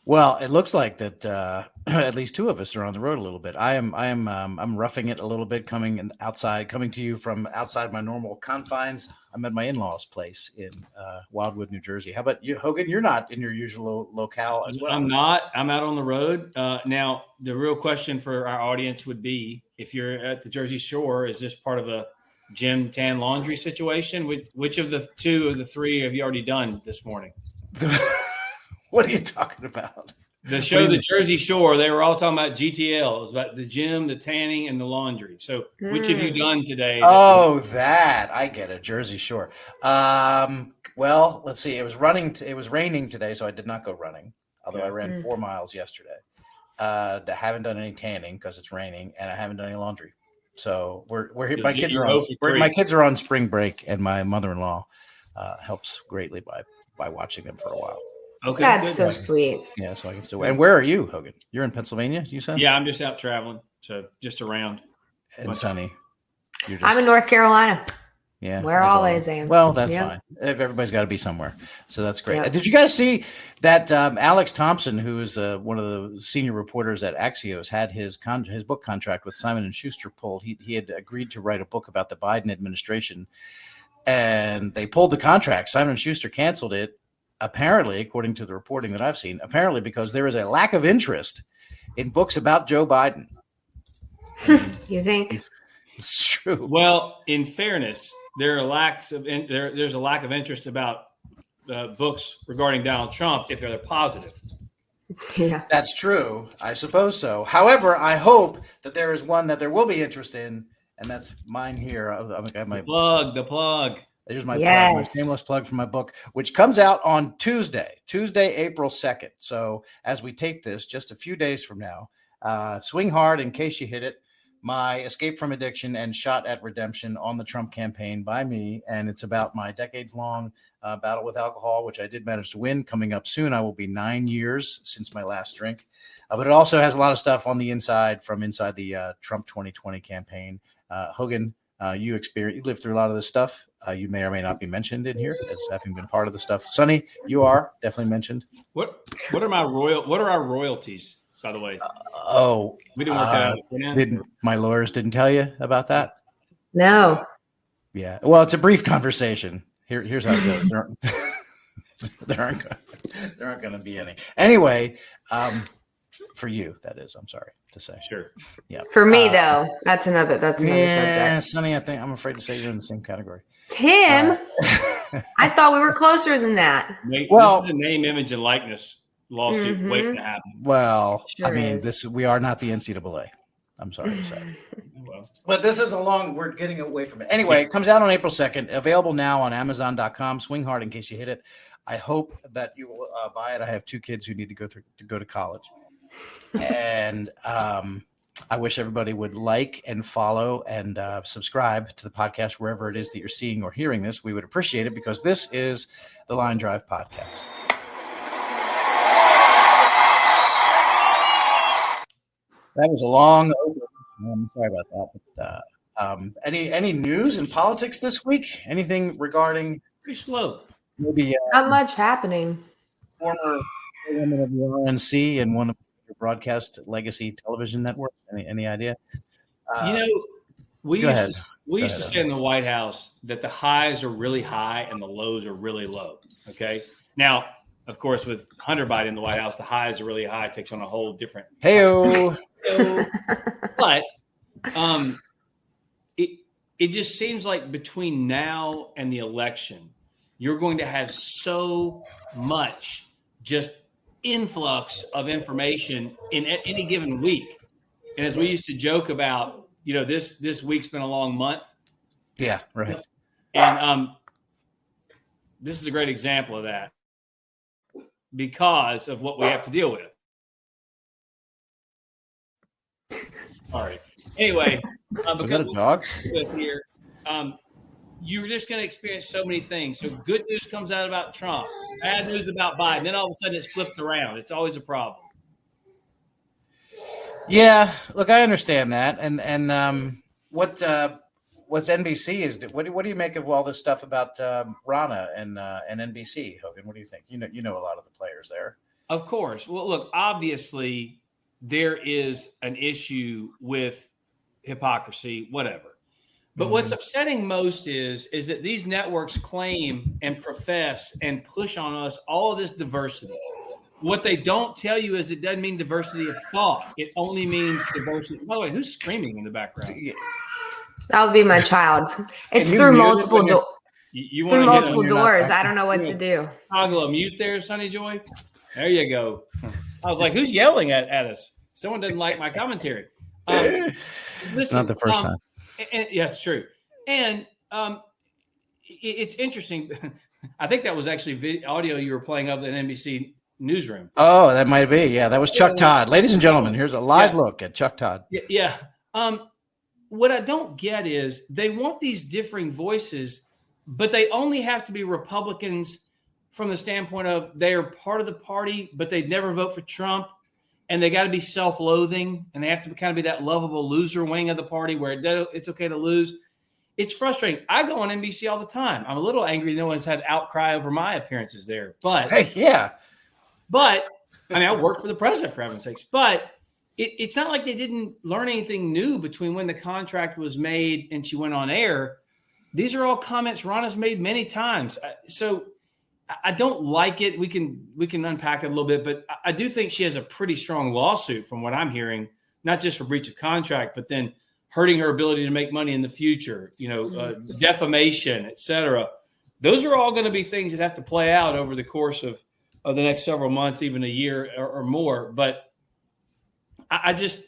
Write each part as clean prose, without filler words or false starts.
Well, it looks like that at least two of us are on the road a little bit. I'm roughing it a little bit, coming to you from outside my normal confines. I'm at my in-laws' place in Wildwood, New Jersey. How about you, Hogan? You're not in your usual locale as well. I'm not. I'm out on the road. Now, the real question for our audience would be, if you're at the Jersey Shore, is this part of a gym, tan, laundry situation? Which of the two or the three have you already done this morning? What are you talking about? The show, The Jersey Shore, they were all talking about GTL. It was about the gym, the tanning, and the laundry. So which have you done today? That I get it. Jersey Shore. Well, let's see. It was raining today, so I did not go running. Although I ran 4 miles yesterday. I haven't done any tanning because it's raining, and I haven't done any laundry. So we're here. My kids are on spring break, and my mother-in-law helps greatly by watching them for a while. Okay, that's so sweet. Yeah, so I can still. And where are you, Hogan? You're in Pennsylvania, you said? Yeah, I'm just out traveling, so just around. And sunny. I'm in North Carolina. Yeah, we're always in. Well, that's fine. Everybody's got to be somewhere, so that's great. Yep. Did you guys see that Alex Thompson, who is one of the senior reporters at Axios, had his book contract with Simon & Schuster pulled? He had agreed to write a book about the Biden administration, and they pulled the contract. Simon & Schuster canceled it. Apparently, according to the reporting that I've seen, because there is a lack of interest in books about Joe Biden. You think? It's true. Well, in fairness, there's a lack of interest about books regarding Donald Trump if they're positive. Yeah, that's true. I suppose so. However, I hope that there is one that there will be interest in, and that's mine here. The plug. There's my plug, my shameless plug for my book, which comes out on Tuesday, April 2nd. So as we tape this, just a few days from now, Swing Hard in Case You Hit It, my escape from addiction and shot at redemption on the Trump campaign by me. And it's about my decades-long battle with alcohol, which I did manage to win. Coming up soon, I will be 9 years since my last drink. But it also has a lot of stuff on the inside from inside the Trump 2020 campaign. Hogan, you lived through a lot of this stuff. You may or may not be mentioned in here as having been part of the stuff. Sonny, you are definitely mentioned. What are our royalties, by the way? We didn't work that out. My lawyers didn't tell you about that? No. Yeah. Well, it's a brief conversation. Here's how it goes. There aren't going to be any. Anyway, for you, that is. I'm sorry to say. Sure. Yeah. For me, though, that's another subject. Sonny, I'm afraid to say you're in the same category. Tim, I thought we were closer than that. This is a name, image, and likeness lawsuit waiting to happen. Well, we are not the NCAA. I'm sorry to say. But this is we're getting away from it. Anyway, it comes out on April 2nd, available now on Amazon.com. Swing Hard in Case You Hit It. I hope that you will buy it. I have 2 kids who need to go to college. And I wish everybody would like and follow and subscribe to the podcast wherever it is that you're seeing or hearing this. We would appreciate it because this is the Line Drive Podcast. That was a long open. I'm sorry about that. But any news in politics this week? Anything regarding? Pretty slow. Maybe not much happening. Former chairwoman of the RNC and one of the broadcast legacy television network. Any idea? We used to say in the White House that the highs are really high and the lows are really low. Okay. Now, of course, with Hunter Biden in the White House, the highs are really high. It takes on a whole different. Hey-o. But it just seems like between now and the election, you're going to have so much just influx of information in any given week. And as we used to joke about, this week's been a long month. Yeah, right. And this is a great example of that because of what we have to deal with. Sorry. Anyway, was that a dog? Here, you're just going to experience so many things. So good news comes out about Trump, bad news about Biden. Then all of a sudden it's flipped around. It's always a problem. Yeah, look, I understand that. And what's NBC is? What do you make of all this stuff about Ronna and NBC, Hogan? What do you think? You know a lot of the players there. Of course. Well, look, obviously there is an issue with hypocrisy, whatever. But what's upsetting most is that these networks claim and profess and push on us all of this diversity. What they don't tell you is it doesn't mean diversity of thought. It only means diversity. By the way, who's screaming in the background? That would be my child. It's you through mute it multiple when doors. You Through want multiple to doors. I don't know what Yeah. to do. toggle a mute there, Sonny Joy? There you go. I was like, who's yelling at us? Someone doesn't like my commentary. Listen, Not the first time. Yes, true. And it's interesting. I think that was actually audio you were playing of the NBC newsroom. Oh, that might be. Yeah, that was Chuck Todd. Ladies and gentlemen, here's a live look at Chuck Todd. Yeah. What I don't get is they want these differing voices, but they only have to be Republicans from the standpoint of they are part of the party, but they'd never vote for Trump. And they got to be self-loathing, and they have to kind of be that lovable loser wing of the party where it's okay to lose. It's frustrating. I go on NBC all the time. I'm a little angry no one's had outcry over my appearances there. But Hey, yeah. But I mean, I worked for the president, for heaven's sakes. But it's not like they didn't learn anything new between when the contract was made and she went on air. These are all comments Ronna's made many times. So I don't like it. We can unpack it a little bit, but I do think she has a pretty strong lawsuit from what I'm hearing, not just for breach of contract, but then hurting her ability to make money in the future, defamation, et cetera. Those are all going to be things that have to play out over the course of the next several months, even a year or more. But I just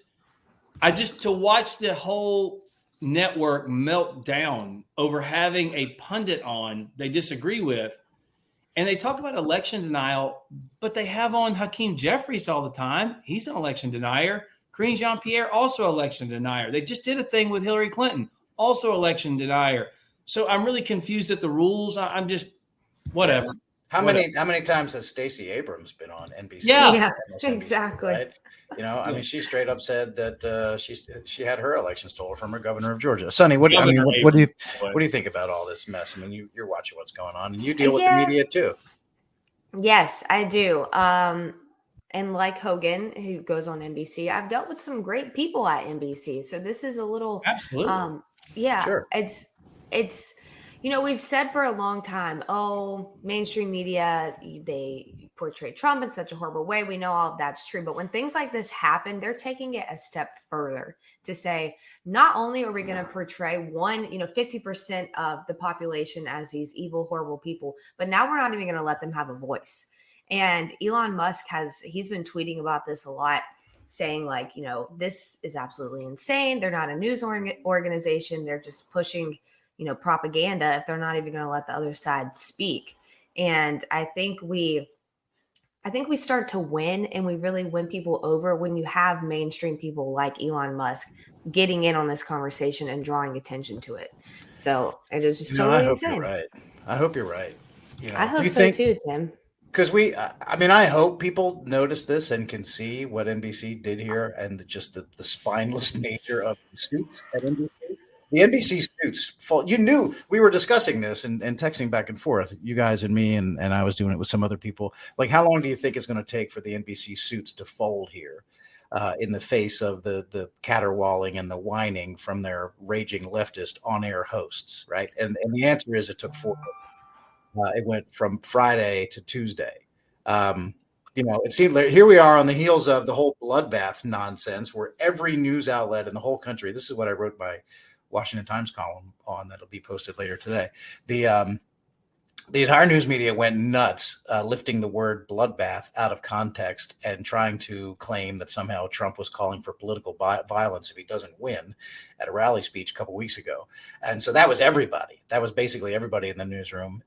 to watch the whole network melt down over having a pundit on they disagree with, and they talk about election denial, but they have on Hakeem Jeffries all the time. He's an election denier. Karine Jean-Pierre, also election denier. They just did a thing with Hillary Clinton, also election denier. So I'm really confused at the rules. I'm just whatever. How many times has Stacey Abrams been on NBC? Yeah, NBC, exactly. Right? I mean, she straight up said that she had her election stolen from her governor of Georgia. Sonny, what do you think about all this mess? I mean, you're watching what's going on, and you deal with the media too. Yes, I do. And like Hogan, who goes on NBC, I've dealt with some great people at NBC. So this is a little absolutely. Sure. It's we've said for a long time, mainstream media, they portray Trump in such a horrible way. We know all of that's true. But when things like this happen, they're taking it a step further to say, not only are we going to portray 50% of the population as these evil, horrible people, but now we're not even going to let them have a voice. And Elon Musk he's been tweeting about this a lot, saying this is absolutely insane. They're not a news organization. They're just pushing propaganda if they're not even going to let the other side speak. And I think we start to win, and we really win people over when you have mainstream people like Elon Musk getting in on this conversation and drawing attention to it. So it is just totally insane. I hope you're right. I hope so too, Tim. Because I hope people notice this and can see what NBC did here and just the spineless nature of the suits at NBC. The NBC suits, you knew we were discussing this and texting back and forth, you guys and me, and I was doing it with some other people. Like, how long do you think it's going to take for the NBC suits to fold here in the face of the caterwauling and the whining from their raging leftist on-air hosts, right? And the answer is it took 4 days. It went from Friday to Tuesday. It seemed like here we are on the heels of the whole bloodbath nonsense where every news outlet in the whole country, this is what I wrote my Washington Times column on that'll be posted later today. The entire news media went nuts, lifting the word bloodbath out of context and trying to claim that somehow Trump was calling for political violence if he doesn't win at a rally speech a couple weeks ago. And so that was everybody. That was basically everybody in the newsroom,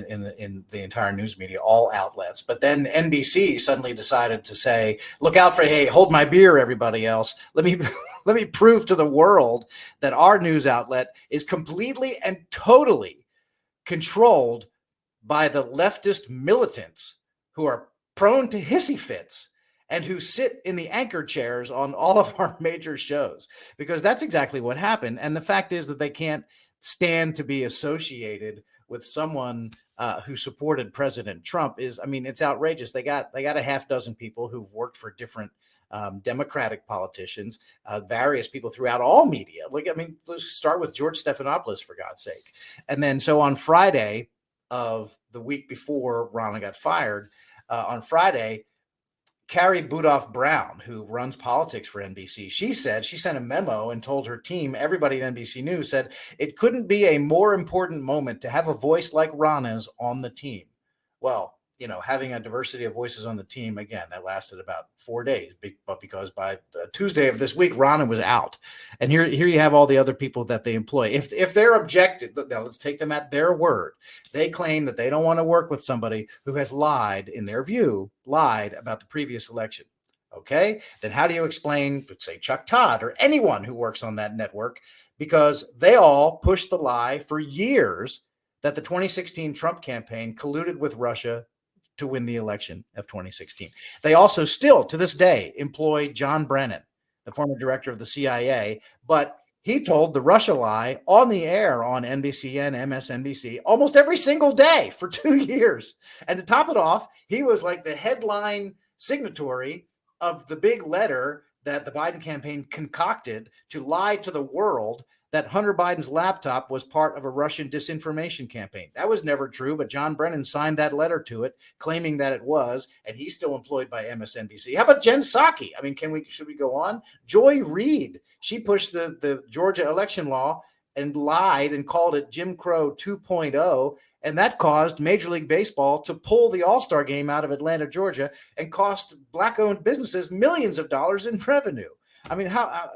in the entire news media, all outlets. But then NBC suddenly decided to say, look out for, hey, hold my beer, everybody else. Let me prove to the world that our news outlet is completely and totally controlled by the leftist militants who are prone to hissy fits and who sit in the anchor chairs on all of our major shows, because that's exactly what happened. And the fact is that they can't stand to be associated with someone who supported President Trump is, I mean, it's outrageous. They got a half dozen people who've worked for different Democratic politicians, various people throughout all media. Like, I mean, let's start with George Stephanopoulos, for God's sake. And then so on Friday of the week before Ronna got fired, on Friday, Carrie Budoff-Brown, who runs politics for NBC, she sent a memo and told her team, everybody at NBC News, said it couldn't be a more important moment to have a voice like Ronna's on the team. Well, you know, having a diversity of voices on the team, again, that lasted about 4 days, but because by Tuesday of this week, Ronna was out. And here you have all the other people that they employ. If they're objected, now let's take them at their word. They claim that they don't want to work with somebody who has lied, in their view, lied about the previous election. Okay, then how do you explain, let's say, Chuck Todd or anyone who works on that network? Because they all pushed the lie for years that the 2016 Trump campaign colluded with Russia to win the election of 2016. They also still, to this day, employ John Brennan, the former director of the CIA, but he told the Russia lie on the air on NBC and MSNBC almost every single day for 2 years. And to top it off, he was like the headline signatory of the big letter that the Biden campaign concocted to lie to the world that Hunter Biden's laptop was part of a Russian disinformation campaign. That was never true, but John Brennan signed that letter to it, claiming that it was, and he's still employed by MSNBC. How about Jen Psaki? I mean, should we go on? Joy Reid, she pushed the Georgia election law and lied and called it Jim Crow 2.0, and that caused Major League Baseball to pull the All-Star game out of Atlanta, Georgia, and cost Black-owned businesses millions of dollars in revenue. I mean, how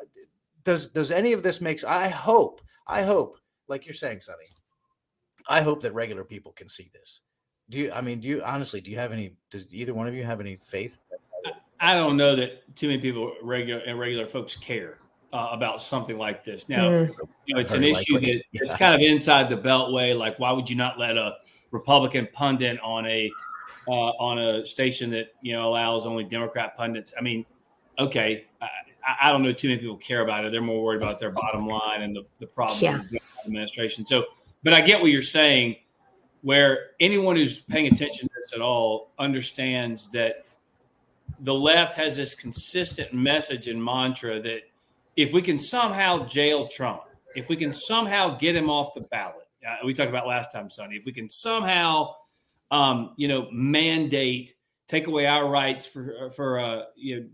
does any of this make? I hope, like you're saying, Sonny, I hope that regular people can see this. Do you have any? Does either one of you have any faith? I don't know that too many people, regular folks, care about something like this. Now, you know, it's an issue that it's kind of inside the beltway. Like, why would you not let a Republican pundit on a station that, you know, allows only Democrat pundits? I mean, okay, I don't know too many people care about it. They're more worried about their bottom line and the problem of the administration. So, but I get what you're saying, where anyone who's paying attention to this at all understands that the left has this consistent message and mantra that if we can somehow jail Trump, if we can somehow get him off the ballot, we talked about last time, Sonny, if we can somehow, mandate, take away our rights for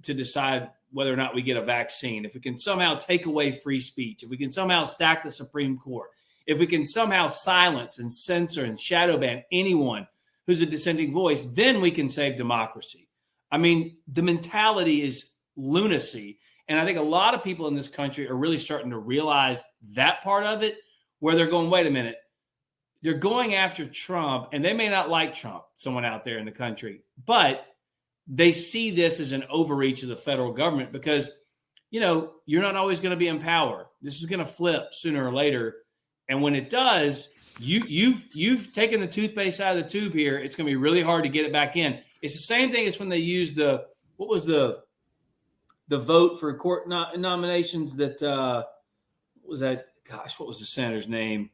to decide whether or not we get a vaccine, if we can somehow take away free speech, if we can somehow stack the Supreme Court, if we can somehow silence and censor and shadow ban anyone who's a dissenting voice, then we can save democracy. I mean, the mentality is lunacy. And I think a lot of people in this country are really starting to realize that part of it, where they're going, wait a minute, they're going after Trump, and they may not like Trump, someone out there in the country, but they see this as an overreach of the federal government because, you know, you're not always going to be in power. This is going to flip sooner or later. And when it does, you've taken the toothpaste out of the tube here. It's going to be really hard to get it back in. It's the same thing as when they used the vote for court nominations that what was the senator's name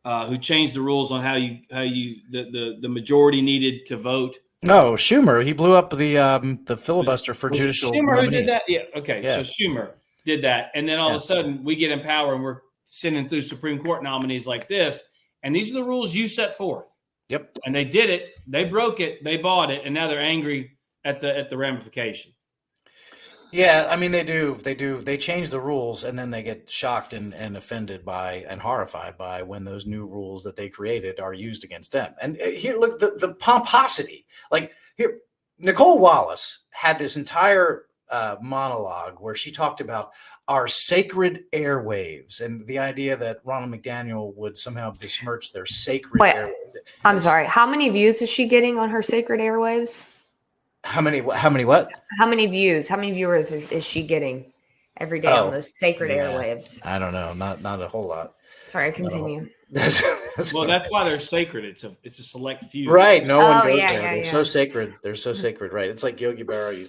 who changed the rules on how the majority needed to vote. No, Schumer. He blew up the filibuster for judicial Schumer nominees. did that? Yeah. Okay. Yeah. So Schumer did that. And then all of a sudden we get in power and we're sending through Supreme Court nominees like this. And these are the rules you set forth. Yep. And they did it. They broke it. They bought it. And now they're angry at the ramification. Yeah, I mean, they do. They change the rules, and then they get shocked and offended by and horrified by when those new rules that they created are used against them. And here, look, the pomposity. Like here, Nicole Wallace had this entire monologue where she talked about our sacred airwaves and the idea that Ronna McDaniel would somehow besmirch their sacred airwaves. I'm sorry. How many views is she getting on her sacred airwaves? How many what? How many views? How many viewers is she getting every day on those sacred airwaves? I don't know. Not a whole lot. Sorry, continue. That's why they're sacred. It's a select few. Right. No one goes there. They're so sacred. They're so sacred. Right. It's like Yogi Berra.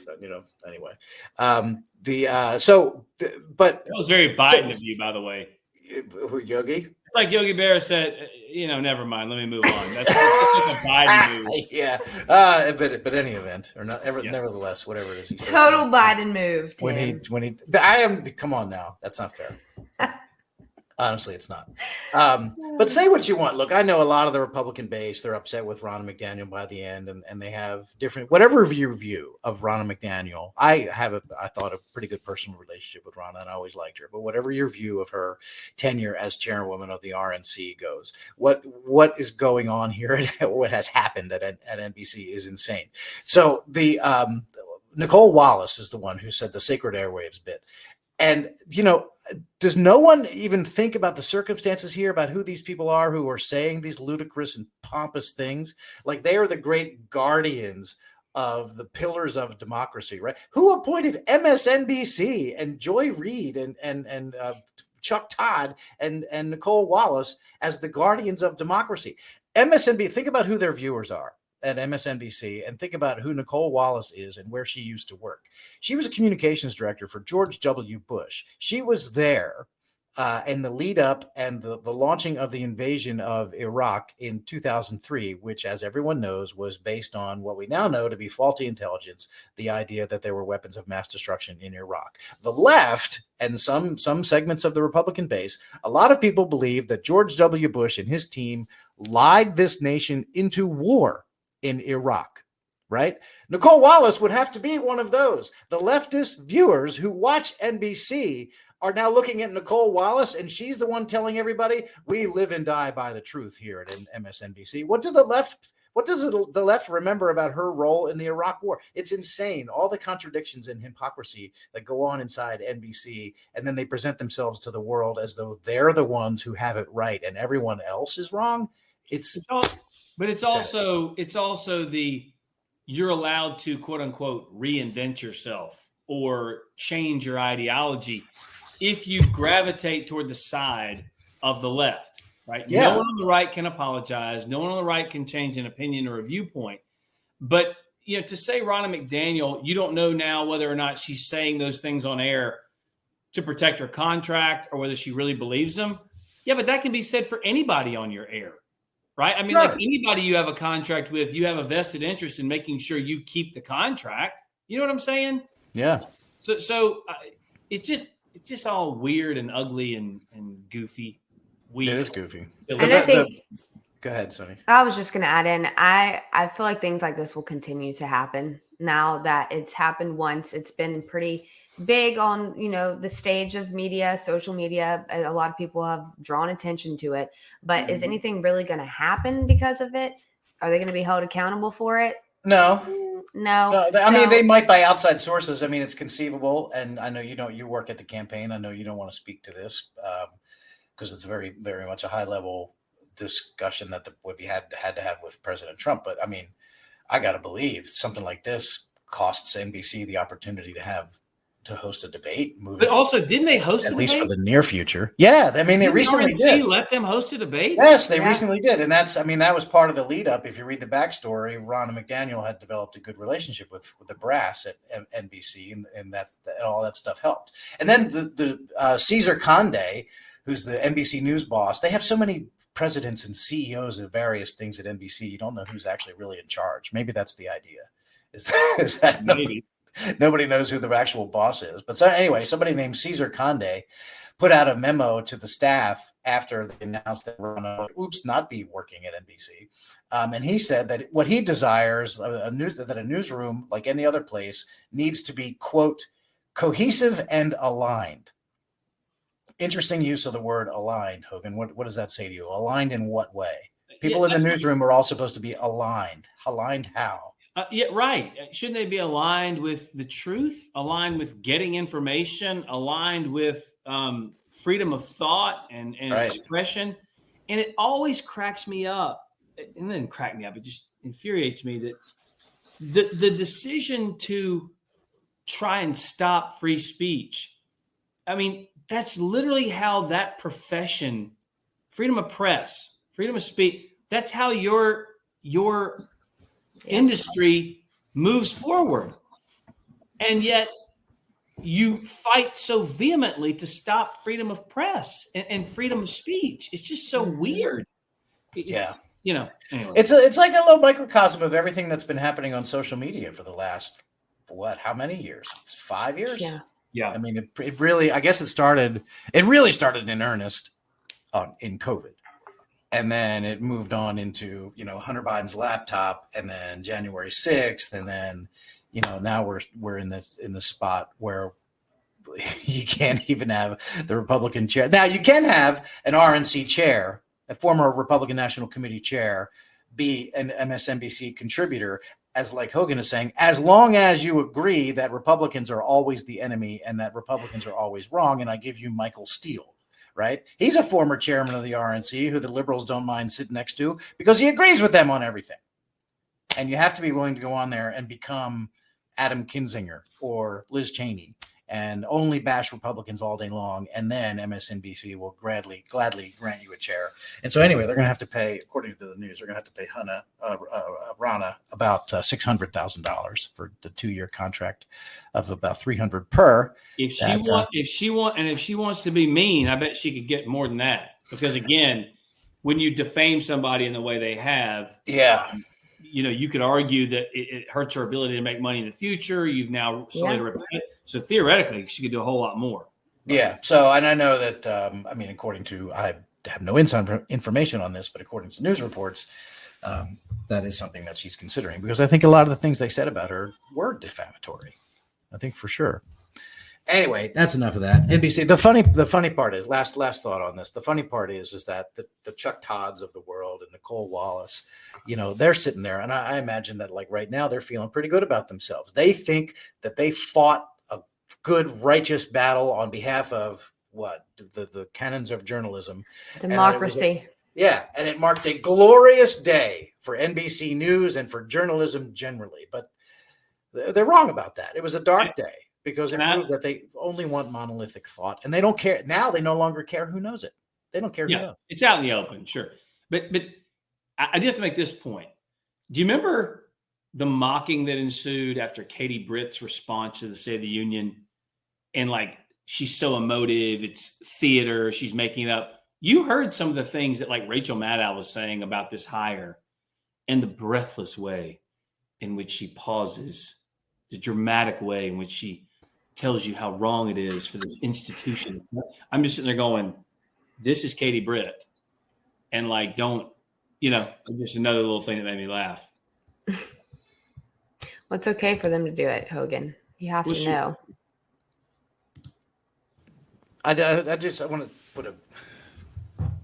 Anyway. But that was very Biden of you, by the way. Yogi? It's like Yogi Berra said, never mind. Let me move on. That's like a Biden move. Yeah. But any event, or not, nevertheless, whatever it is. He says Total Biden move, Tim. Come on now. That's not fair. Honestly, it's not. But say what you want. Look, I know a lot of the Republican base, they're upset with Ronna McDaniel by the end, and they have different, whatever your view of Ronna McDaniel. I thought a pretty good personal relationship with Ronna, and I always liked her. But whatever your view of her tenure as chairwoman of the RNC goes, what is going on here, what has happened at NBC is insane. So the Nicole Wallace is the one who said the sacred airwaves bit. And, does no one even think about the circumstances here, about who these people are who are saying these ludicrous and pompous things? Like, they are the great guardians of the pillars of democracy, right? Who appointed MSNBC and Joy Reid and Chuck Todd and Nicole Wallace as the guardians of democracy? MSNBC, think about who their viewers are at MSNBC, and think about who Nicole Wallace is and where she used to work. She was a communications director for George W. Bush. She was there in the lead up and the launching of the invasion of Iraq in 2003, which, as everyone knows, was based on what we now know to be faulty intelligence, the idea that there were weapons of mass destruction in Iraq. The left and some segments of the Republican base, a lot of people believe that George W. Bush and his team lied this nation into war in Iraq, right? Nicole Wallace would have to be one of those. The leftist viewers who watch NBC are now looking at Nicole Wallace, and she's the one telling everybody, we live and die by the truth here at MSNBC. What does the left remember about her role in the Iraq war? It's insane. All the contradictions and hypocrisy that go on inside NBC, and then they present themselves to the world as though they're the ones who have it right and everyone else is wrong. But it's also you're allowed to, quote unquote, reinvent yourself or change your ideology if you gravitate toward the side of the left, right? Yeah. No one on the right can apologize. No one on the right can change an opinion or a viewpoint. But, to say Ronna McDaniel, you don't know now whether or not she's saying those things on air to protect her contract or whether she really believes them. Yeah, but that can be said for anybody on your air. Right. I mean, Sure. Like anybody you have a contract with, you have a vested interest in making sure you keep the contract. You know what I'm saying? Yeah. So it's just all weird and ugly and goofy. It is goofy. And I think, go ahead, Sonny. I was just going to add in, I feel like things like this will continue to happen now that it's happened once. It's been pretty big on, the stage of media, social media. A lot of people have drawn attention to it, but is anything really going to happen because of it? Are they going to be held accountable for it? No. I mean, they might by outside sources. I mean, it's conceivable. And I know you work at the campaign. I know you don't want to speak to this because it's very, very much a high level discussion that would be had to have with President Trump. But I mean, I got to believe something like this costs NBC the opportunity to host a debate. But also, didn't they host a debate? At least for the near future. Yeah. I mean, they recently did. Let them host a debate? Yes, they recently did. And that was part of the lead up. If you read the backstory, Ronna McDaniel had developed a good relationship with the brass at NBC, and all that stuff helped. And then the Cesar Conde, who's the NBC News boss, they have so many presidents and CEOs of various things at NBC. You don't know who's actually really in charge. Maybe that's the idea. Is that nobody knows who the actual boss is. But so anyway, somebody named Cesar Conde put out a memo to the staff after they announced that Ronna would not be working at NBC. And he said that what he desires, that a newsroom, like any other place, needs to be, quote, cohesive and aligned. Interesting use of the word aligned, Hogan. What does that say to you? Aligned in what way? People in the newsroom are all supposed to be aligned. Aligned how? Yeah, right. Shouldn't they be aligned with the truth, aligned with getting information, aligned with freedom of thought and expression? And it always cracks me up. And then it just infuriates me that the decision to try and stop free speech, I mean, that's literally how that profession, freedom of press, freedom of speech, that's how your industry moves forward. And yet you fight so vehemently to stop freedom of press and freedom of speech. It's just so weird. Yeah. Anyway. It's like a little microcosm of everything that's been happening on social media for the last, how many years? 5 years? Yeah. I mean, it really, I guess it really started in earnest in COVID. And then it moved on into, Hunter Biden's laptop, and then January 6th. And then, now we're in the spot where you can't even have the Republican chair. Now you can have an RNC chair, a former Republican National Committee chair, be an MSNBC contributor, as like Hogan is saying, as long as you agree that Republicans are always the enemy and that Republicans are always wrong. And I give you Michael Steele, right? He's a former chairman of the RNC who the liberals don't mind sitting next to because he agrees with them on everything. And you have to be willing to go on there and become Adam Kinzinger or Liz Cheney and only bash Republicans all day long, and then MSNBC will gladly grant you a chair. And so anyway, they're going to have to pay, according to the news, they're going to have to pay Ronna about $600,000 for the 2-year contract of about $300 per. If she wants to be mean, I bet she could get more than that. Because again, when you defame somebody in the way they have, you could argue that it hurts her ability to make money in the future. You've now sold her. So theoretically, she could do a whole lot more. Yeah. So, and I know that, according to, I have no inside information on this, but according to news reports, that is something that she's considering, because I think a lot of the things they said about her were defamatory. I think for sure. Anyway, that's enough of that. NBC. The funny part is, last thought on this. The funny part is that the Chuck Todds of the world and Nicole Wallace, they're sitting there, and I imagine that like right now they're feeling pretty good about themselves. They think that they fought a good, righteous battle on behalf of the canons of journalism, democracy. And it marked a glorious day for NBC News and for journalism generally. But they're wrong about that. It was a dark day. Because it proves that they only want monolithic thought, and they don't care. Now they no longer care who knows it. They don't care who knows. It's out in the open, sure. But I do have to make this point. Do you remember the mocking that ensued after Katie Britt's response to the State of the Union? And like, she's so emotive. It's theater. She's making it up. You heard some of the things that like Rachel Maddow was saying about this hire, and the breathless way in which she pauses, the dramatic way in which she tells you how wrong it is for this institution. I'm just sitting there going, this is Katie Britt. And like, just another little thing that made me laugh. Well, it's okay for them to do it, Hogan. You have to know. I want to put a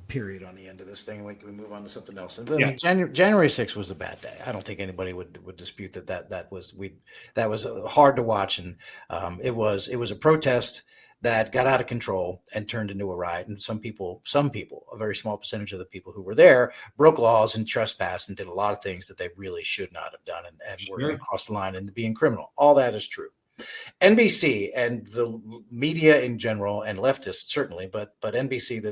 period on the end of this thing. We can move on to something else. And then January 6th was a bad day. I don't think anybody would dispute that was hard to watch. And it was a protest that got out of control and turned into a riot. And some people, a very small percentage of the people who were there, broke laws and trespassed and did a lot of things that they really should not have done and were across the line into being criminal. All that is true. NBC and the media in general, and leftists certainly, but NBC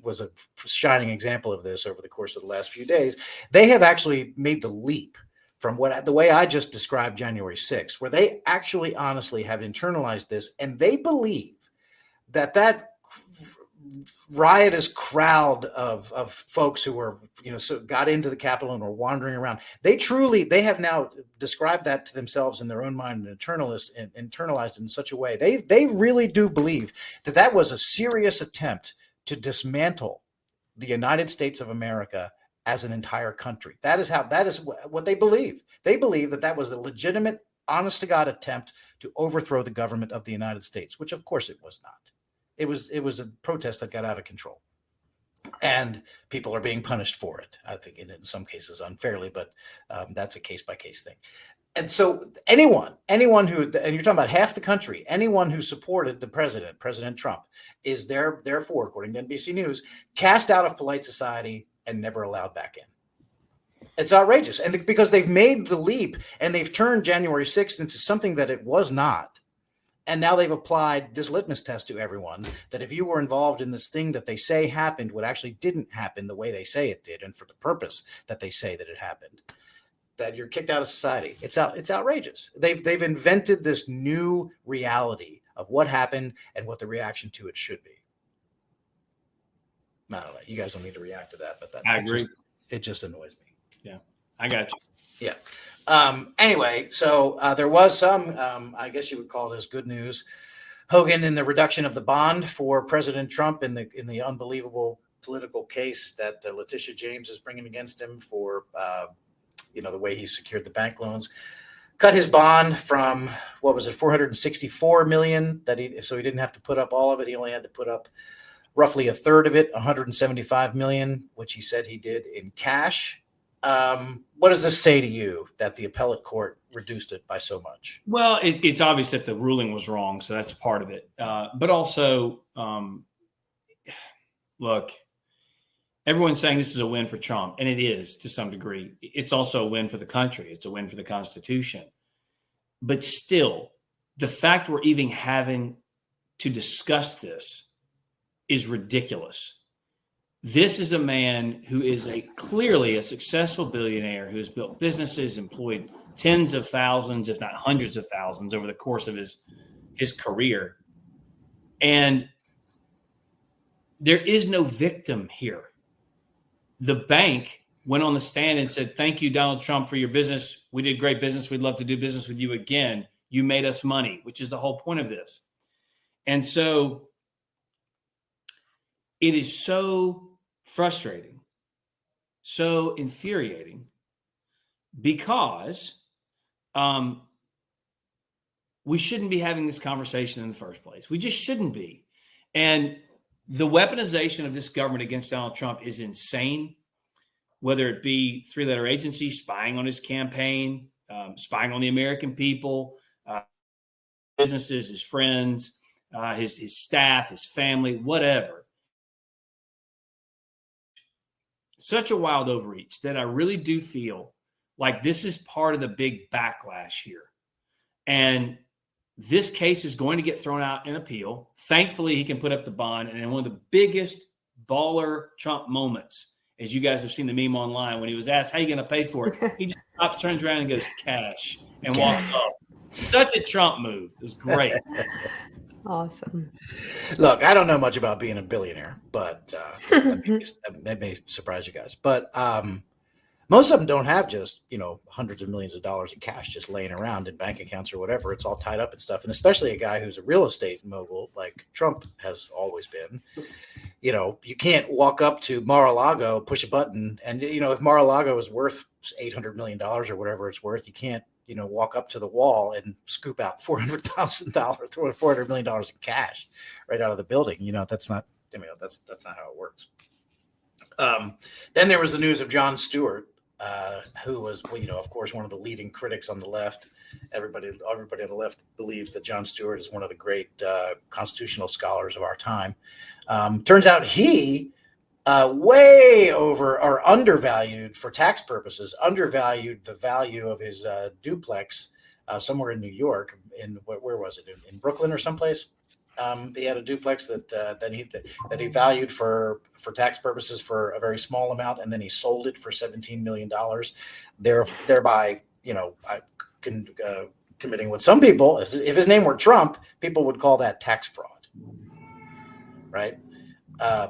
was a shining example of this over the course of the last few days. They have actually made the leap from the way I just described January 6th, where they actually honestly have internalized this, and they believe that riotous crowd of folks who were, got into the Capitol and were wandering around. They have now described that to themselves in their own mind and internalized it in such a way. They really do believe that was a serious attempt to dismantle the United States of America as an entire country. That is what they believe. They believe that was a legitimate, honest to God attempt to overthrow the government of the United States, which of course it was not. It was a protest that got out of control, and people are being punished for it. I think in some cases unfairly, but that's a case by case thing. And so anyone who, and you're talking about half the country, anyone who supported the President Trump, is therefore, according to NBC News, cast out of polite society and never allowed back in. It's outrageous, and because they've made the leap and they've turned January 6th into something that it was not. And now they've applied this litmus test to everyone, that if you were involved in this thing that they say happened, what actually didn't happen the way they say it did, and for the purpose that they say that it happened, that you're kicked out of society. It's outrageous. They've invented this new reality of what happened and what the reaction to it should be. I don't know. You guys don't need to react to that, but I agree. It just annoys me. Yeah, I got you. Yeah. Anyway, so there was some, I guess you would call this good news, Hogan, in the reduction of the bond for President Trump in the unbelievable political case that Letitia James is bringing against him for, the way he secured the bank loans. Cut his bond from, what was it, $464 million so he didn't have to put up all of it. He only had to put up roughly a third of it, $175 million, which he said he did in cash. What does this say to you that the appellate court reduced it by so much? Well, it's obvious that the ruling was wrong, so that's part of it. But also, look, everyone's saying this is a win for Trump, and it is to some degree. It's also a win for the country. It's a win for the Constitution. But still, the fact we're even having to discuss this is ridiculous. This is a man who is clearly a successful billionaire who has built businesses, employed tens of thousands, if not hundreds of thousands over the course of his career. And there is no victim here. The bank went on the stand and said, "Thank you, Donald Trump, for your business. We did great business. We'd love to do business with you again. You made us money," which is the whole point of this. And so it is so frustrating, so infuriating, because we shouldn't be having this conversation in the first place. We just shouldn't be. And the weaponization of this government against Donald Trump is insane, whether it be three-letter agencies spying on his campaign, spying on the American people, businesses, his friends, his staff, his family, whatever. Such a wild overreach that I really do feel like this is part of the big backlash here. And this case is going to get thrown out in appeal. Thankfully, he can put up the bond. And in one of the biggest baller Trump moments, as you guys have seen the meme online, when he was asked, "How are you going to pay for it?" He just stops, turns around and goes, "Cash," and walks off. Such a Trump move. It was great. Awesome. Look, I don't know much about being a billionaire, but that may surprise you guys. But most of them don't have just, hundreds of millions of dollars in cash just laying around in bank accounts or whatever. It's all tied up and stuff. And especially a guy who's a real estate mogul like Trump has always been. You can't walk up to Mar-a-Lago, push a button. And, if Mar-a-Lago is worth $800 million or whatever it's worth, you can't, walk up to the wall and scoop out $400,000, $400 million in cash right out of the building. That's not, that's not how it works. Then there was the news of Jon Stewart, who was, of course, one of the leading critics on the left. Everybody on the left believes that Jon Stewart is one of the great constitutional scholars of our time. Turns out he way over or undervalued for tax purposes, undervalued the value of his duplex somewhere in New York. Where was it? In Brooklyn or someplace? He had a duplex that he valued for tax purposes for a very small amount, and then he sold it for $17 million. Thereby, committing what some people, if his name were Trump, people would call that tax fraud, right?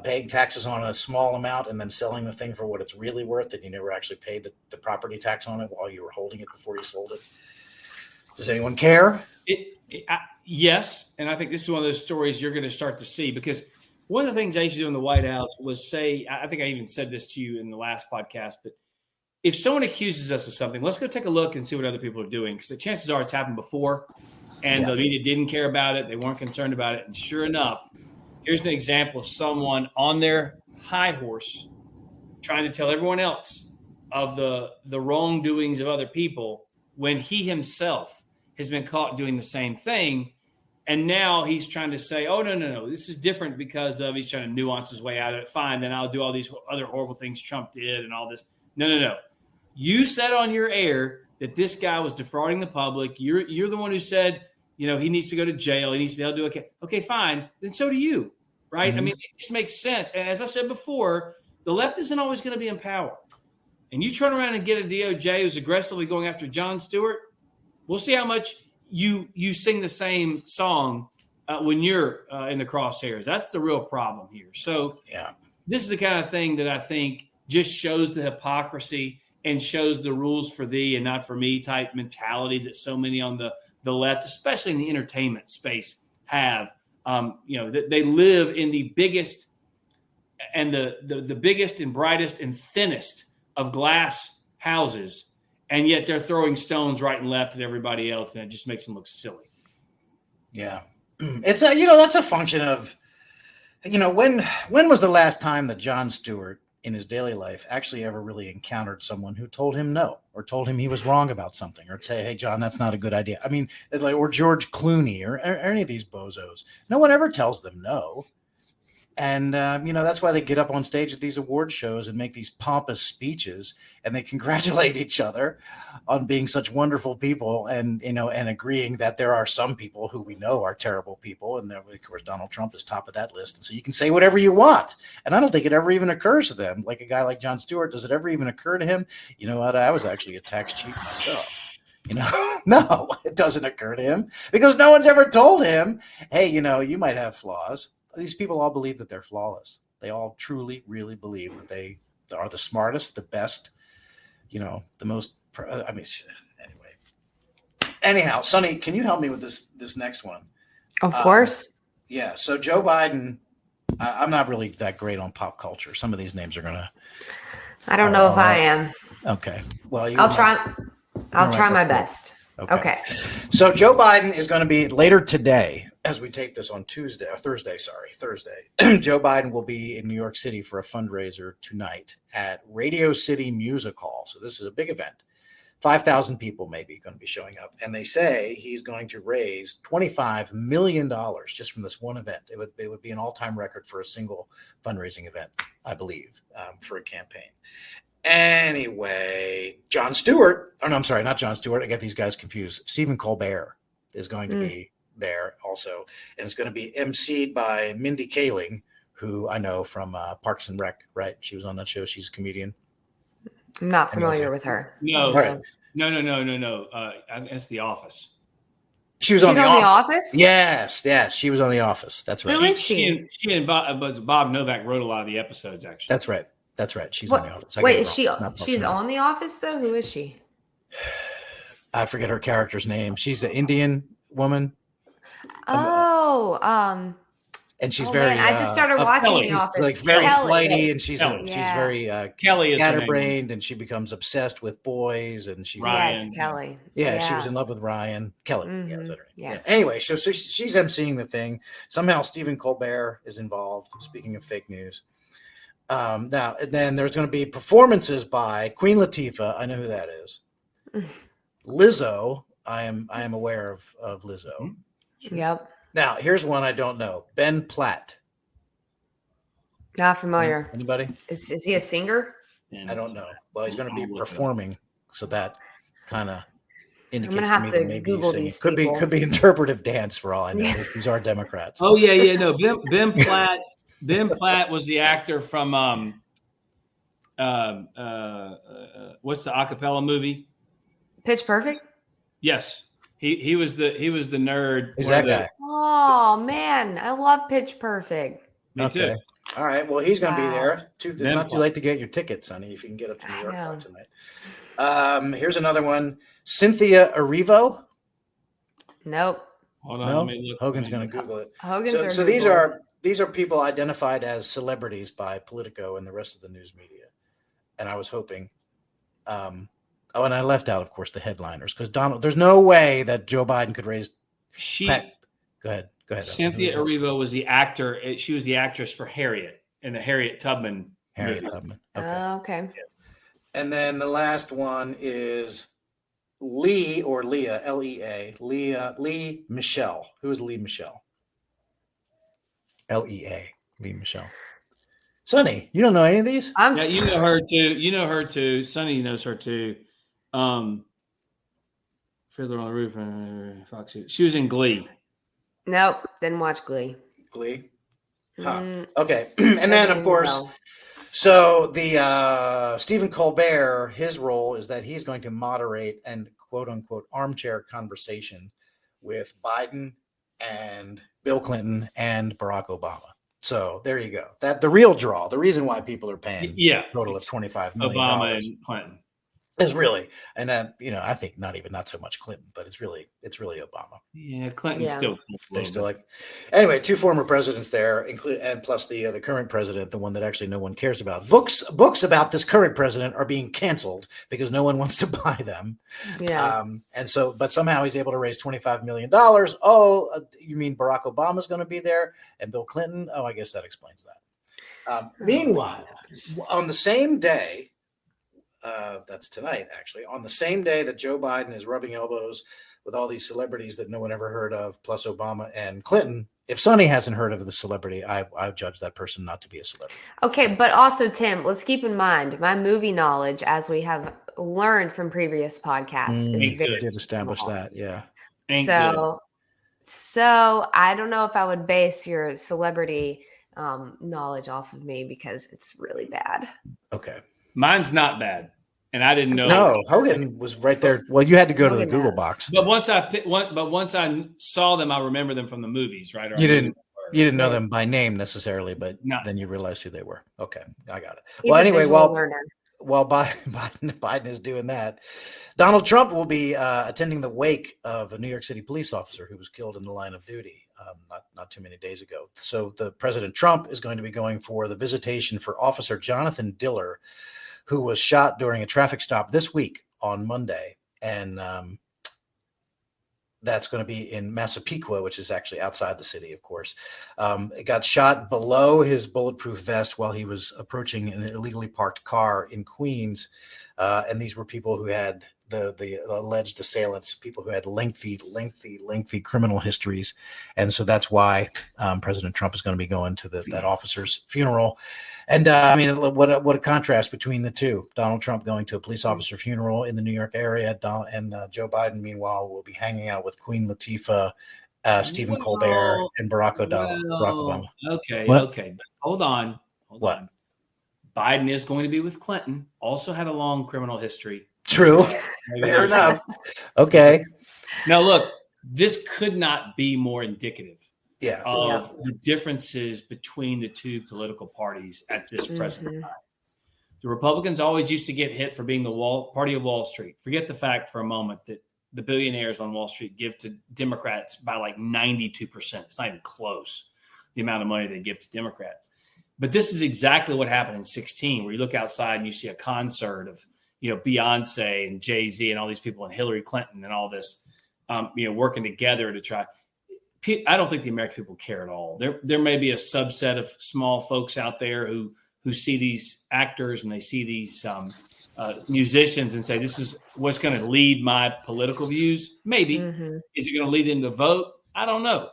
Paying taxes on a small amount and then selling the thing for what it's really worth, that you never actually paid the property tax on it while you were holding it before you sold it. Does anyone care? Yes, and I think this is one of those stories you're going to start to see, because one of the things I used to do in the White House was say, I think I even said this to you in the last podcast, but if someone accuses us of something, let's go take a look and see what other people are doing, because the chances are it's happened before, and the media didn't care about it. They weren't concerned about it. And sure enough, here's an example of someone on their high horse trying to tell everyone else of the wrongdoings of other people when he himself has been caught doing the same thing. And now he's trying to say, "Oh, no, this is different because of," he's trying to nuance his way out of it. Fine, then I'll do all these other horrible things Trump did and all this. No. You said on your air that this guy was defrauding the public. You're the one who said, he needs to go to jail. He needs to be able to do okay, fine. Then so do you, right? Mm-hmm. I mean, it just makes sense. And as I said before, the left isn't always going to be in power. and you turn around and get a DOJ who's aggressively going after Jon Stewart, we'll see how much you sing the same song when you're in the crosshairs. That's the real problem here. So this is the kind of thing that I think just shows the hypocrisy and shows the rules for thee and not for me type mentality that so many on the left, especially in the entertainment space, have. That they live in the biggest and the biggest and brightest and thinnest of glass houses, and yet they're throwing stones right and left at everybody else, and it just makes them look silly. Yeah. It's that's a function of, when was the last time that Jon Stewart in his daily life actually ever really encountered someone who told him no, or told him he was wrong about something, or say, hey, John, that's not a good idea. I mean, or George Clooney or any of these bozos. No one ever tells them no. And, that's why they get up on stage at these award shows and make these pompous speeches, and they congratulate each other on being such wonderful people and agreeing that there are some people who we know are terrible people. And of course, Donald Trump is top of that list. And so you can say whatever you want. And I don't think it ever even occurs to them. Like a guy like Jon Stewart, does it ever even occur to him? You know what? I was actually a tax cheat myself. No, it doesn't occur to him because no one's ever told him, hey, you might have flaws. These people all believe that they're flawless. They all truly, really believe that they are the smartest, the best, the most. Anyway. Anyhow, Sonny, can you help me with this next one? Of course. Yeah. So Joe Biden, I'm not really that great on pop culture. Some of these names are gonna. I don't know if I am. Okay. Well, I'll try. I'll try my best. Okay. So Joe Biden is going to be later today, as we tape this on Thursday. Joe Biden will be in New York City for a fundraiser tonight at Radio City Music Hall. So this is a big event. 5,000 people maybe going to be showing up. And they say he's going to raise $25 million just from this one event. It would be an all-time record for a single fundraising event, I believe, for a campaign. Anyway, Jon Stewart, I'm sorry, not Jon Stewart. I get these guys confused. Stephen Colbert is going to be there also. And it's going to be emceed by Mindy Kaling, who I know from Parks and Rec, right? She was on that show. She's a comedian. I'm not familiar with her. No. Right. No. It's The Office. She was on The Office? Yes. She was on The Office. That's right. Who is she? She and Bob Novak wrote a lot of the episodes, actually. That's right. She's on The Office. Wait, is she's on The Office though? Who is she? I forget her character's name. She's an Indian woman. And she's very. Man, I just started watching Kelly. The Office. Like very Kelly. flighty, and she's very Kelly is scatterbrained, and she becomes obsessed with boys, and she's Ryan. Yes, Kelly. Yeah, she was in love with Ryan Kelly. Mhm. Yeah, that's right. Yeah. Anyway, so she's emceeing the thing. Somehow Stephen Colbert is involved. Speaking of fake news, now then there's going to be performances by Queen Latifah. I know who that is. Lizzo. I am aware of Lizzo. Yep. Now here's one I don't know. Ben Platt. Not familiar. Anybody? Is he a singer? I don't know. Well, he's going to be performing, so that kind of indicates have to me to that maybe Google he's these singing. people. Could be interpretive dance for all I know. These are Democrats. Oh yeah. No, Ben Platt. Ben Platt was the actor from what's the acapella movie? Pitch Perfect? Yes. He was the nerd. Is that guy? Oh man, I love Pitch Perfect. Me too. All right. Well, he's going to be there. It's Ben not too Platt. late to get your tickets, Sonny, if you can get up to New York by tonight. Here's another one. Cynthia Erivo. Nope. Hold on. No, Let me look. Hogan's going to Google it. Hogan's So these are people identified as celebrities by Politico and the rest of the news media. And I was hoping, and I left out, of course, the headliners because there's no way that Joe Biden could raise. Go ahead. Cynthia Erivo was the actor. She was the actress for Harriet in the Harriet Tubman. Harriet movie. Tubman. Okay. And then the last one is Leah, L-E-A, Lee Michelle. Who is Lee Michelle? L-E-A, Lee Michelle. Sonny, you don't know any of these? Yeah, you know her too. You know her too. Sonny knows her too. Fiddler on the Roof. Foxy. She was in Glee. Nope. Didn't watch Glee. Glee. Huh. Okay. And then, of course, So the Stephen Colbert, his role is that he's going to moderate and quote unquote armchair conversation with Biden and Bill Clinton and Barack Obama. So there you go. That the real draw, the reason why people are paying Yeah, a total of $25 million Obama and Clinton. is really, and then I think not so much Clinton, but it's really Obama. Yeah, Clinton's still. They're still like, anyway, two former presidents there, include and plus the current president, the one that actually no one cares about. Books about this current president are being canceled because no one wants to buy them. Yeah. And so, but somehow he's able to raise $25 million. Oh, you mean Barack Obama's going to be there and Bill Clinton? Oh, I guess that explains that. Meanwhile, on the same day. That's tonight, actually. On the same day that Joe Biden is rubbing elbows with all these celebrities that no one ever heard of, plus Obama and Clinton, if Sonny hasn't heard of the celebrity, I judge that person not to be a celebrity. Okay, but also, Tim, let's keep in mind my movie knowledge, as we have learned from previous podcasts, is very did establish that, yeah. So I don't know if I would base your celebrity knowledge off of me because it's really bad. Okay. Mine's not bad. And I didn't know. No, Hogan was right there. Well, you had to go to the Google box. But once I saw them, I remember them from the movies, right? You didn't know them by name necessarily, but then you realized who they were. Okay, I got it. Well, anyway, while Biden is doing that, Donald Trump will be attending the wake of a New York City police officer who was killed in the line of duty not too many days ago. So the President Trump is going to be going for the visitation for Officer Jonathan Diller, who was shot during a traffic stop this week on Monday. And that's going to be in Massapequa, which is actually outside the city, of course. It got shot below his bulletproof vest while he was approaching an illegally parked car in Queens. And these were people who had the alleged assailants, people who had lengthy criminal histories. And so that's why President Trump is going to be going to that officer's funeral. And I mean, what a contrast between the two. Donald Trump going to a police officer funeral in the New York area, and Joe Biden, meanwhile, will be hanging out with Queen Latifah, Stephen Colbert, and Barack Obama. Okay, what? Okay. But hold on. Biden is going to be with Clinton, also had a long criminal history. True. Fair enough. Okay. Now, look, this could not be more indicative of the differences between the two political parties at this present time. The Republicans always used to get hit for being the party of Wall Street. Forget the fact for a moment that the billionaires on Wall Street give to Democrats by like 92%. It's not even close, the amount of money they give to Democrats. But this is exactly what happened in 2016, where you look outside and you see a concert of, Beyonce and Jay-Z and all these people and Hillary Clinton and all this, working together to try. I don't think the American people care at all. There may be a subset of small folks out there who see these actors and they see these musicians and say, this is what's going to lead my political views. Maybe. Is it going to lead them to vote? I don't know.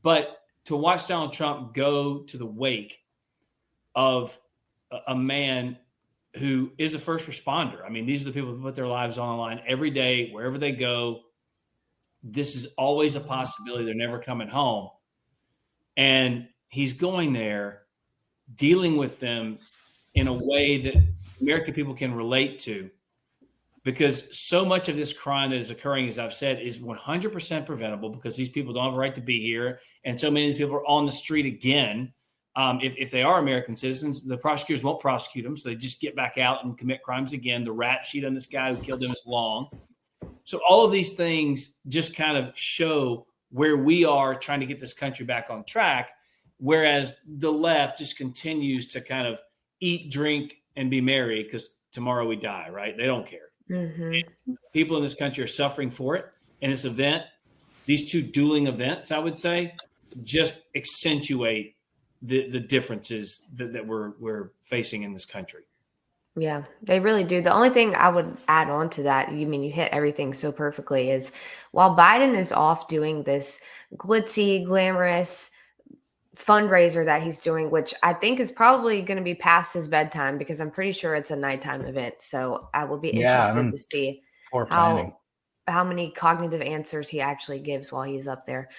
But to watch Donald Trump go to the wake of a man who is a first responder. I mean, these are the people who put their lives on the line every day, wherever they go. This is always a possibility. They're never coming home. And he's going there, dealing with them in a way that American people can relate to, because so much of this crime that is occurring, as I've said, is 100% preventable because these people don't have a right to be here. And so many of these people are on the street again. If they are American citizens, the prosecutors won't prosecute them. So they just get back out and commit crimes again. The rap sheet on this guy who killed them is long. So all of these things just kind of show where we are trying to get this country back on track, whereas the left just continues to kind of eat, drink, and be merry because tomorrow we die, right? They don't care. People in this country are suffering for it. And this event, these two dueling events, I would say, just accentuate the differences that we're facing in this country. Yeah, they really do. The only thing I would add on to that, you hit everything so perfectly, is while Biden is off doing this glitzy, glamorous fundraiser that he's doing, which I think is probably going to be past his bedtime because I'm pretty sure it's a nighttime event. So I will be interested to see how many cognitive answers he actually gives while he's up there.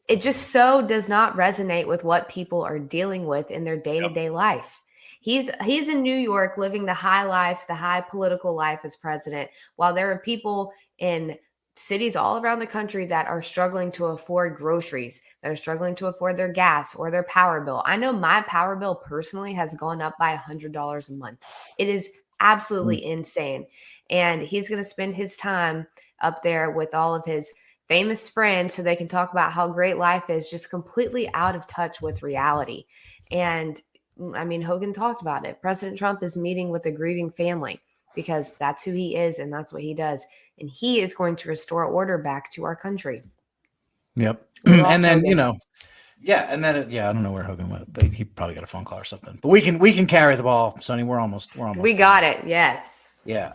it just so does not resonate with what people are dealing with in their day-to-day life. He's in New York living the high life, the high political life as president, while there are people in cities all around the country that are struggling to afford groceries, that are struggling to afford their gas or their power bill. I know my power bill personally has gone up by $100 a month. It is absolutely insane. And he's going to spend his time up there with all of his famous friends so they can talk about how great life is, just completely out of touch with reality. And I mean, Hogan talked about it. President Trump is meeting with a grieving family because that's who he is and that's what he does. And he is going to restore order back to our country. Yep. And then, Hogan. And then, I don't know where Hogan went, but he probably got a phone call or something. But we can carry the ball, Sonny. We're almost. We got it. Yes. Yeah.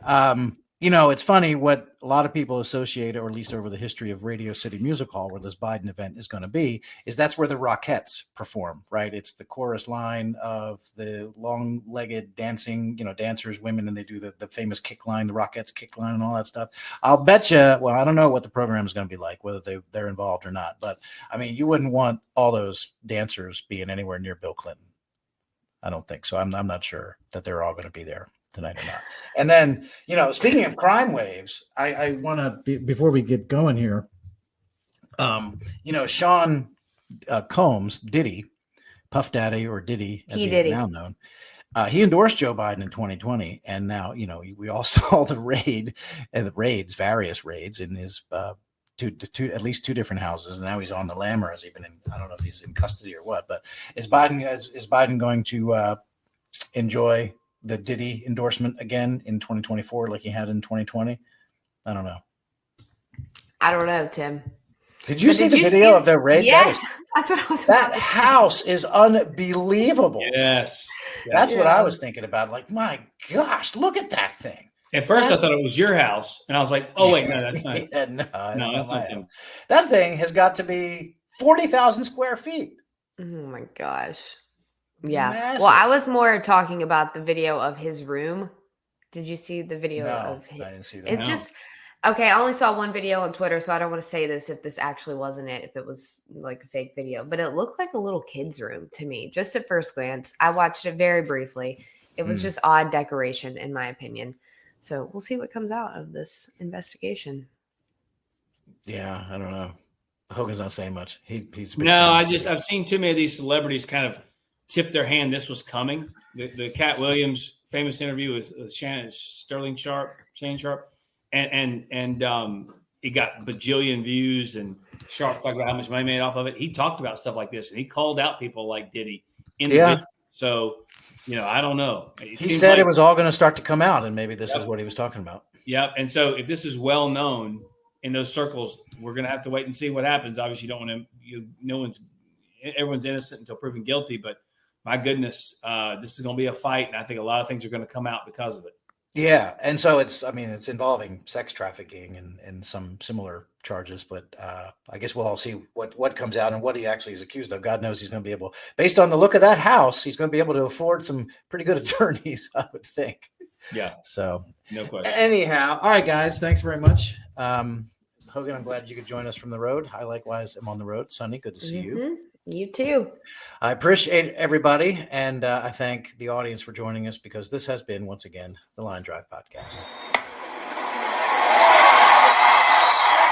It's funny what a lot of people associate, or at least over the history of Radio City Music Hall, where this Biden event is going to be, is that's where the Rockettes perform, right? It's the chorus line of the long-legged dancing, dancers, women, and they do the famous kick line, the Rockettes kick line and all that stuff. I'll bet you, well, I don't know what the program is going to be like, whether they're involved or not, but I mean, you wouldn't want all those dancers being anywhere near Bill Clinton. I don't think so. I'm not sure that they're all going to be there tonight or not. And then, speaking of crime waves, I want to, before we get going here, Sean Combs, Diddy, Puff Daddy, or Diddy, as he's now known, he endorsed Joe Biden in 2020. And now, we all saw the raid and various raids in his at least two different houses. And now he's on the lam, or has he been in, I don't know if he's in custody or what, but is Biden going to enjoy the Diddy endorsement again in 2024 like he had in 2020? I don't know. I don't know, Tim. Did you see the video of the raid? Yes, that's what I was That house is unbelievable. Yes. That's what I was thinking about. Like, my gosh, look at that thing. At first, I thought it was your house, and I was like, "Oh wait, no, that's not." No, that's not him. That thing has got to be 40,000 square feet. Oh my gosh! Yeah. Massive. Well, I was more talking about the video of his room. Did you see the video of his? I didn't see that. It just okay. I only saw one video on Twitter, so I don't want to say this if this actually wasn't it, if it was like a fake video, but it looked like a little kid's room to me, just at first glance. I watched it very briefly. It was just odd decoration, in my opinion. So we'll see what comes out of this investigation. Yeah, I don't know. Hogan's not saying much. He's I've seen too many of these celebrities kind of tip their hand. This was coming. The Cat Williams famous interview with Shannon Sharp, and it got bajillion views. And Sharp talked about how much money made off of it. He talked about stuff like this, and he called out people like Diddy in the video. So. I don't know. He said it was all going to start to come out, and maybe this is what he was talking about. Yeah. And so if this is well known in those circles, we're going to have to wait and see what happens. Obviously, you don't want to, everyone's innocent until proven guilty, but my goodness, this is going to be a fight. And I think a lot of things are going to come out because of it. Yeah. And so it's involving sex trafficking and some similar charges, but I guess we'll all see what comes out and what he actually is accused of. God knows he's going to be able, based on the look of that house, he's going to be able to afford some pretty good attorneys, I would think. Yeah. So no question. Anyhow, all right, guys, thanks very much. Hogan, I'm glad you could join us from the road. I likewise am on the road. Sonny, good to see you. You too. I appreciate everybody, and I thank the audience for joining us, because this has been, once again, the Line Drive Podcast.